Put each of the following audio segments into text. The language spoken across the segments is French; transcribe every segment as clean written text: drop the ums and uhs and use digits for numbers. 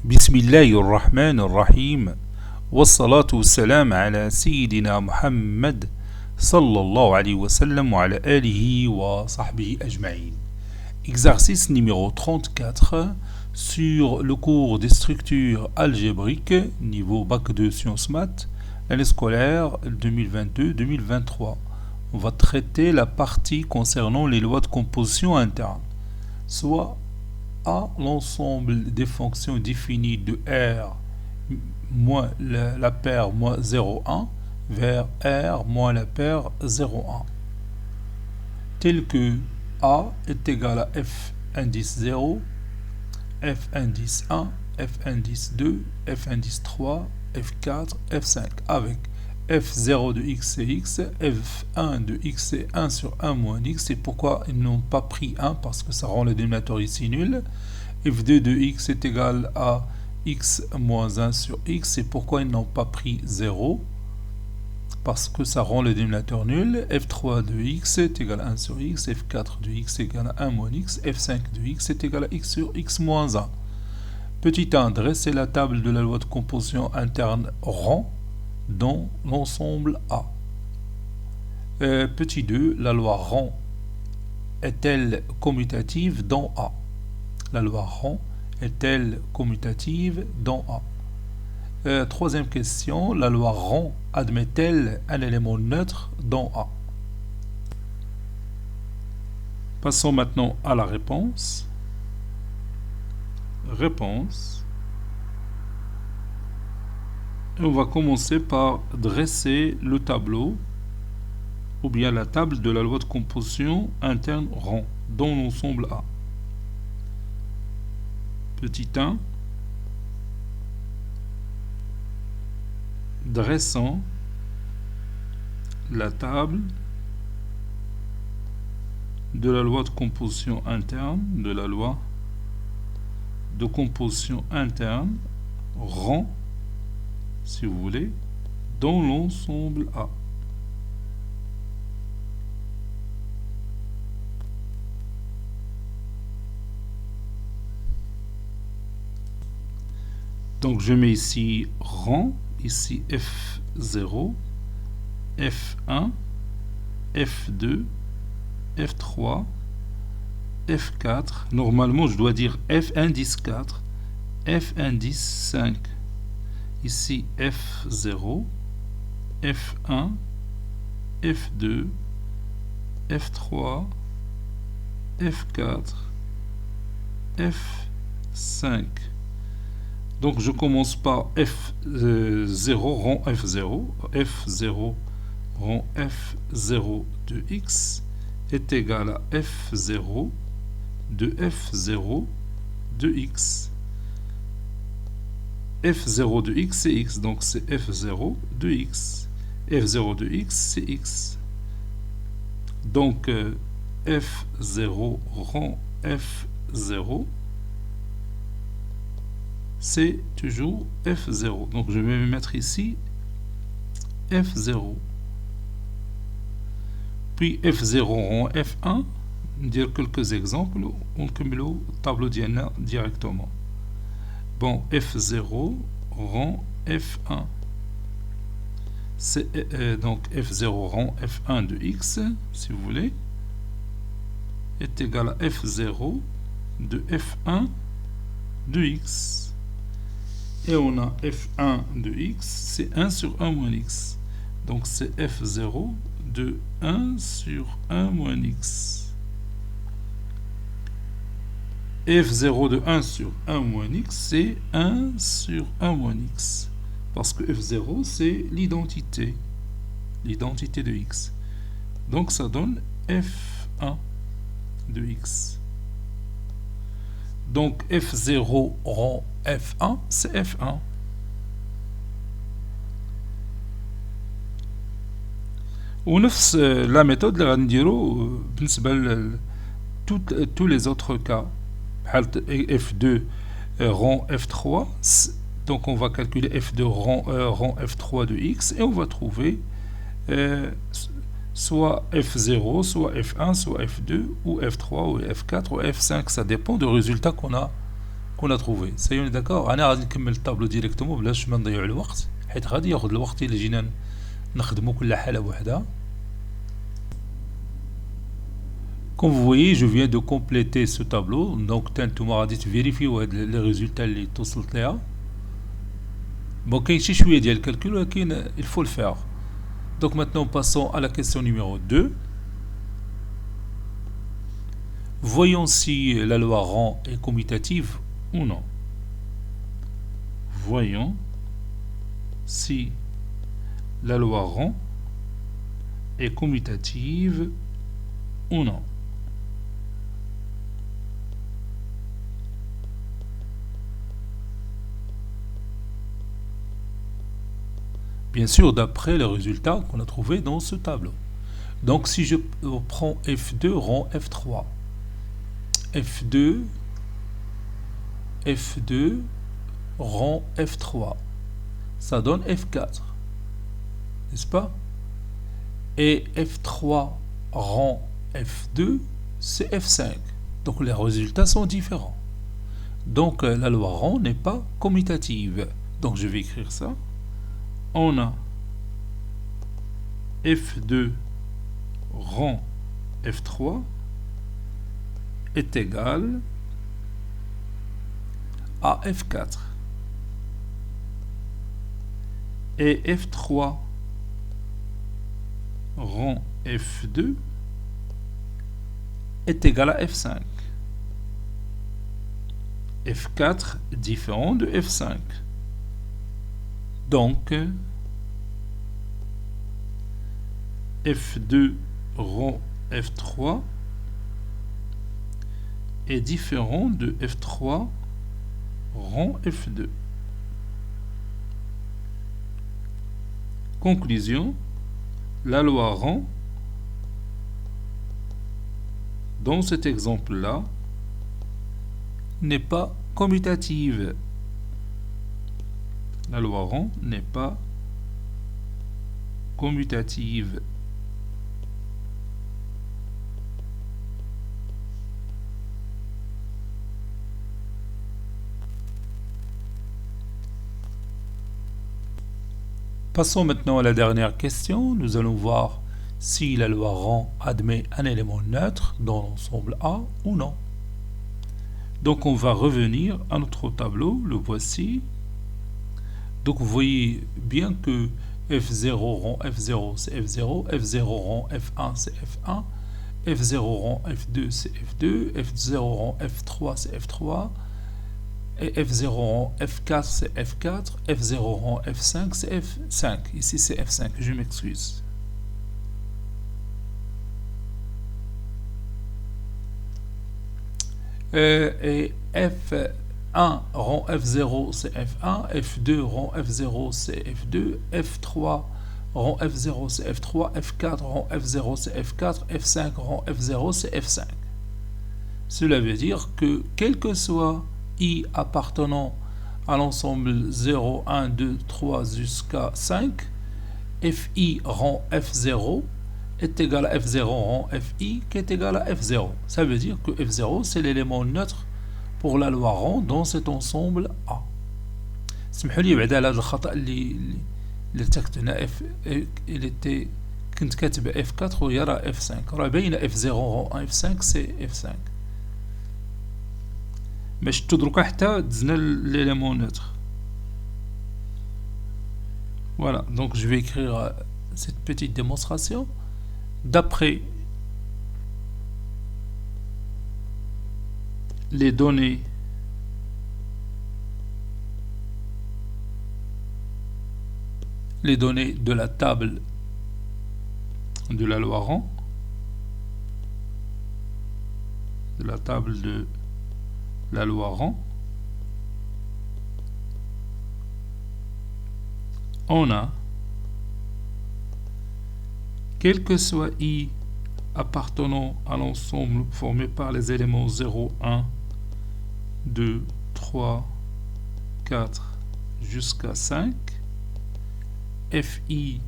بسم الله الرحمن الرحيم والصلاة والسلام على سيدنا محمد صلى الله عليه وسلم وعلى آله وصحبه أجمعين. Exercice numéro 34 sur le cours des structures algébriques niveau bac 2 sciences maths, l'année scolaire 2022-2023. On va traiter la partie concernant les lois de composition interne, soit A, l'ensemble des fonctions définies de R moins la paire moins 0,1 vers R moins la paire 0,1, tel que A est égal à F indice 0, F indice 1, F indice 2, F indice 3, F4, F5, avec F0 de x c'est x, F1 de x c'est 1 sur 1 moins x. Et pourquoi ils n'ont pas pris 1? Parce que ça rend le dénominateur ici nul. F2 de x est égal à x moins 1 sur x. Et pourquoi ils n'ont pas pris 0? Parce que ça rend le dénominateur nul. F3 de x est égal à 1 sur x. F4 de x est égal à 1 moins x. F5 de x est égal à x sur x moins 1. Petit 1, dresser la table de la loi de composition interne rang dans l'ensemble A. Petit 2, la loi rang est-elle commutative dans A? La loi rang est-elle commutative dans A? Troisième question, la loi rang admet-elle un élément neutre dans A? Passons maintenant à la réponse. Réponse. Et on va commencer par dresser le tableau ou bien la table de la loi de composition interne rang dans l'ensemble A. Petit 1. Dressant la table de la loi de composition interne, de la loi de composition interne rang, si vous voulez, dans l'ensemble A. Donc je mets ici rang, ici F0, F1, F2, F3, F4. Normalement je dois dire F indice 4, F indice 5. Ici F0, F1, F2, F3, F4, F5. Donc je commence par F0 rang F0. F0 rang F0 de x est égal à F0 de F0 de x. F0 de x c'est x, donc c'est F0 de x. F0 de x c'est x. Donc F0 rang F0 c'est toujours F0. Donc je vais mettre ici F0. Puis F0 rang F1. Dire quelques exemples. On cumule au tableau directement. Bon, F0 rang F1. C'est donc F0 rang F1 de x, si vous voulez, est égal à F0 de F1 de x. Et on a F1 de x, c'est 1 sur 1 moins x. Donc c'est F0 de 1 sur 1 moins x. F0 de 1 sur 1 moins x, c'est 1 sur 1 moins x. Parce que F0, c'est l'identité de x. Donc ça donne F1 de x. Donc F0 rang F1, c'est F1. ونفس la méthode اللي غنديرو بالنسبة tous les autres cas. F2 rang F3, donc on va calculer F2 rang F3 de x et on va trouver soit F0, soit F1, soit F2, ou F3, ou F4, ou F5, ça dépend du résultat qu'on a qu'on a trouvé. Ça y est, on est d'accord. انا غادي نكمل الطابلو ديريكتومون بلاش ما نضيعوا الوقت حيت غادي ياخذ الوقت الا جينا نخدموا كل حالة بوحدها. Comme vous voyez, je viens de compléter ce tableau. Donc, تانتوما غادي تفيريفيو هاد لي ريزولتا اللي توصلت ليها. Bon, كاين شي شوية ديال الكالكول ولكن il faut le faire. Donc maintenant passons à la question numéro 2. Voyons si la loi rang est commutative ou non. Voyons si la loi rang est commutative ou non. Bien sûr, d'après les résultats qu'on a trouvés dans ce tableau. Donc, si je prends F2 rang F3, F2 rang F3, ça donne F4, n'est-ce pas? Et F3 rang F2, c'est F5. Donc, les résultats sont différents. Donc, la loi rang n'est pas commutative. Donc, je vais écrire ça. On a F2 rang F3 est égal à F4 et F3 rang F2 est égal à F5. F4 différent de F5. Donc, F2 rang F3 est différent de F3 rang F2. Conclusion, la loi rang, dans cet exemple-là, n'est pas commutative. La loi rang n'est pas commutative. Passons maintenant à la dernière question. Nous allons voir si la loi rang admet un élément neutre dans l'ensemble A ou non. Donc on va revenir à notre tableau, le voici. Donc vous voyez bien que F0 rang F0 c'est F0, F0 rang F1 c'est F1, F0 rang F2 c'est F2, F0 rang F3 c'est F3, et F0 rang F4 c'est F4, F0 rang F5 c'est F5. Ici c'est F5, je m'excuse. Et F1 rang F0 c'est F1, F2 rang F0 c'est F2, F3 rang F0 c'est F3, F4 rang F0 c'est F4, F5 rang F0 c'est F5. Cela veut dire que quel que soit I appartenant à l'ensemble 0, 1, 2, 3 jusqu'à 5, Fi rang F0 est égal à F0 rang Fi qui est égal à F0. Ça veut dire que F0 c'est l'élément neutre pour la loi rang dans cet ensemble A. سمحوا لي بعد على هذا الخطأ اللي ارتكبت هنا il était كنت كاتب F4 ويرى F5 راه باينه F0 rang F5 c'est F5. Mais je te dis حتى دزنا l'élément neutre. Voilà, donc je vais écrire cette petite démonstration. D'après les données de la table de la loi rang, de la table de la loi rang, on a, quel que soit I appartenant à l'ensemble formé par les éléments 0, 1, 2, 3, 4 jusqu'à 5, Fi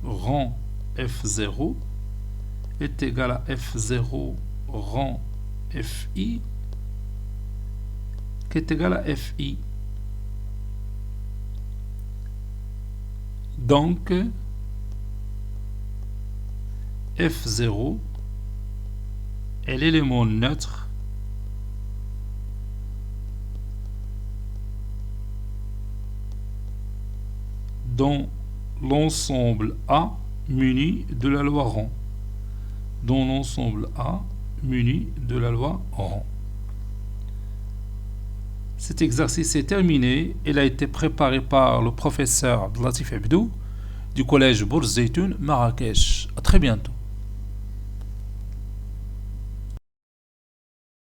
rang F0 est égal à F0 rang Fi qui est égal à Fi. Donc, F0 est l'élément neutre dans l'ensemble A muni de la loi rang. Dans l'ensemble A muni de la loi rang. Cet exercice est terminé. Il a été préparé par le professeur Abdelatif Abdou du collège Bourz Zeytoun, Marrakech. À très bientôt.